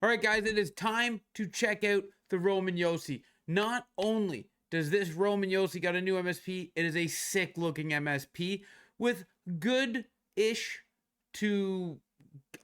All right, guys, it is time to check out the Roman Josi. Not only does this Roman Josi got a new MSP, it is a sick looking MSP with good ish to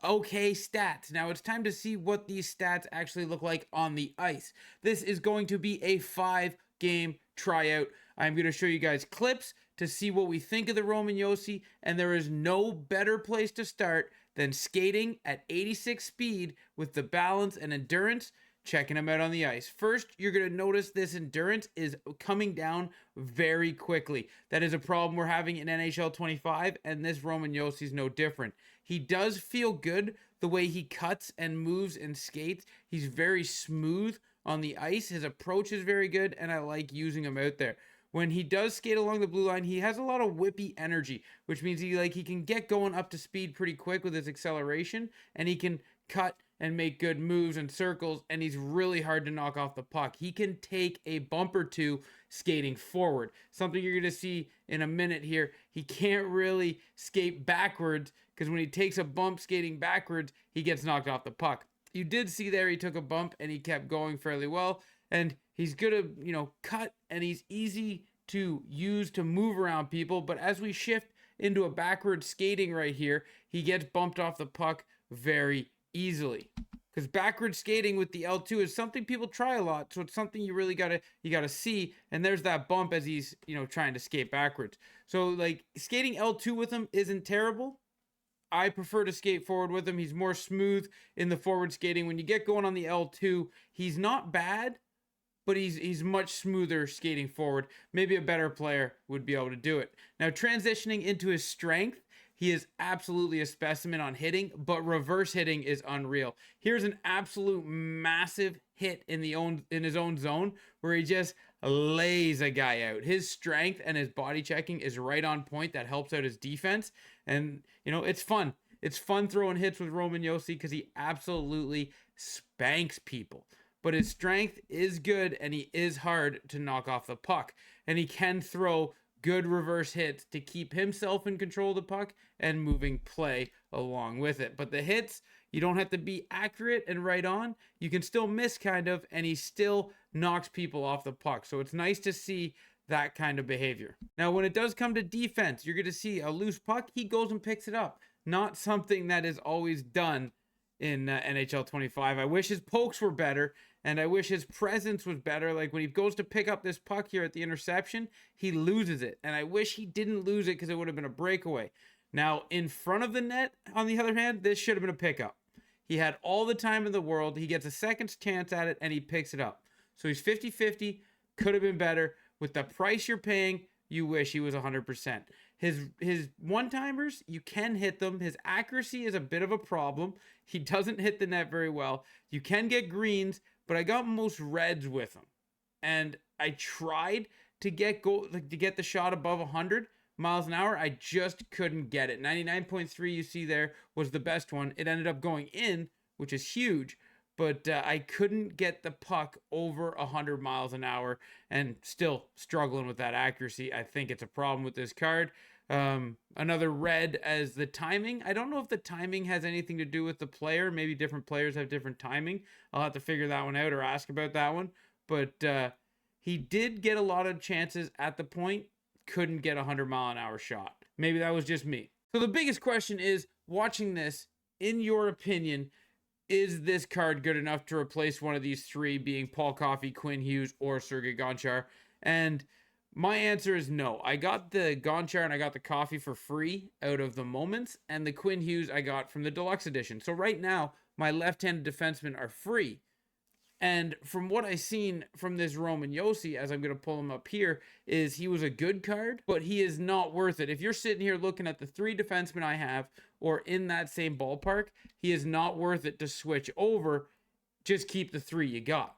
okay stats. Now it's time to see what these stats actually look like on the ice. This is going to be a 5-game tryout. I'm going to show you guys clips to see what we think of the Roman Josi, and there is no better place to start than skating at 86 speed with the balance and endurance, checking him out on the ice. First, you're going to notice this endurance is coming down very quickly. That is a problem we're having in NHL 25, and this Roman Josi is no different. He does feel good the way he cuts and moves and skates. He's very smooth on the ice. His approach is very good, and I like using him out there. When he does skate along the blue line, he has a lot of whippy energy, which means he can get going up to speed pretty quick with his acceleration, and he can cut and make good moves and circles, and he's really hard to knock off the puck. He can take a bump or two skating forward. Something you're going to see in a minute here. He can't really skate backwards because when he takes a bump skating backwards, he gets knocked off the puck. You did see there he took a bump and he kept going fairly well, and he's good to, cut, and he's easy to use to move around people. But as we shift into a backward skating right here, he gets bumped off the puck very easily. Because backward skating with the L2 is something people try a lot, so it's something you really gotta see. And there's that bump as he's trying to skate backwards. So like skating L2 with him isn't terrible. I prefer to skate forward with him. He's more smooth in the forward skating. When you get going on the L2, he's not bad, but he's much smoother skating forward. Maybe a better player would be able to do it. Now, transitioning into his strength, he is absolutely a specimen on hitting, but reverse hitting is unreal. Here's an absolute massive hit in his own zone where he just lays a guy out. His strength and his body checking is right on point. That helps out his defense, and it's fun. It's fun throwing hits with Roman Josi because he absolutely spanks people. But his strength is good, and he is hard to knock off the puck. And he can throw good reverse hits to keep himself in control of the puck and moving play along with it. But the hits, you don't have to be accurate and right on. You can still miss kind of, and he still knocks people off the puck. So it's nice to see that kind of behavior. Now, when it does come to defense, you're going to see a loose puck, he goes and picks it up. Not something that is always done in NHL 25. I wish his pokes were better, and I wish his presence was better. Like when he goes to pick up this puck here at the interception, he loses it. And I wish he didn't lose it because it would have been a breakaway. Now, in front of the net, on the other hand, this should have been a pickup. He had all the time in the world. He gets a second chance at it, and he picks it up. So he's 50-50. Could have been better. With the price you're paying, you wish he was 100%. His one-timers, you can hit them. His accuracy is a bit of a problem. He doesn't hit the net very well. You can get greens, but I got most reds with him. And I tried to get the shot above 100 miles an hour. I just couldn't get it. 99.3 you see there was the best one. It ended up going in, which is huge, but I couldn't get the puck over 100 miles an hour, and still struggling with that accuracy. I think it's a problem with this card. Another red as the timing. I don't know if the timing has anything to do with the player. Maybe different players have different timing. I'll have to figure that one out or ask about that one. But he did get a lot of chances at the point. Couldn't get a 100-mile-an-hour shot. Maybe that was just me. So the biggest question is, watching this, in your opinion, is this card good enough to replace one of these three, being Paul Coffey, Quinn Hughes, or Sergei Gonchar? And my answer is no. I got the Gonchar and I got the Coffey for free out of the Moments, and the Quinn Hughes I got from the Deluxe Edition. So right now, my left-handed defensemen are free. And from what I've seen from this Roman Josi, as I'm going to pull him up here, is he was a good card, but he is not worth it. If you're sitting here looking at the three defensemen I have, or in that same ballpark, he is not worth it to switch over. Just keep the three you got.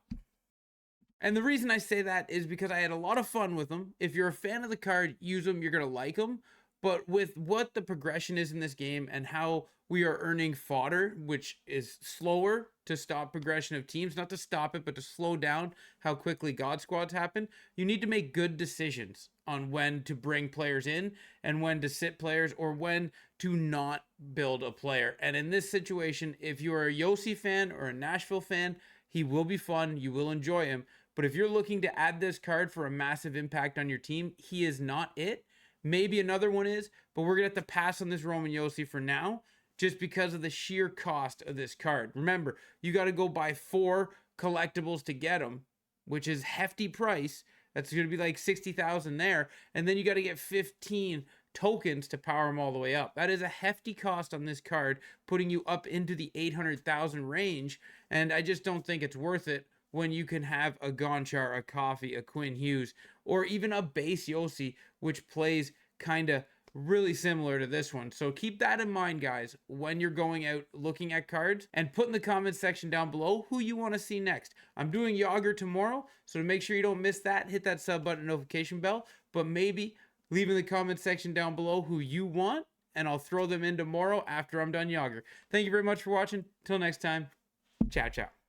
And the reason I say that is because I had a lot of fun with them. If you're a fan of the card, use them. You're going to like them. But with what the progression is in this game and how we are earning fodder, which is slower to stop progression of teams, not to stop it, but to slow down how quickly God squads happen, you need to make good decisions on when to bring players in and when to sit players or when to not build a player. And in this situation, if you are a Josi fan or a Nashville fan, he will be fun. You will enjoy him. But if you're looking to add this card for a massive impact on your team, he is not it. Maybe another one is, but we're going to have to pass on this Roman Josi for now just because of the sheer cost of this card. Remember, you got to go buy 4 collectibles to get him, which is hefty price. That's going to be like 60,000 there. And then you got to get 15 tokens to power them all the way up. That is a hefty cost on this card, putting you up into the 800,000 range. And I just don't think it's worth it when you can have a Gonchar, a Coffee, a Quinn Hughes, or even a base Josi, which plays kind of really similar to this one. So keep that in mind, guys, when you're going out looking at cards, and put in the comments section down below who you want to see next. I'm doing Yager tomorrow, so to make sure you don't miss that, hit that sub button, notification bell, but maybe leave in the comment section down below who you want, and I'll throw them in tomorrow after I'm done Yager. Thank you very much for watching. Till next time, ciao, ciao.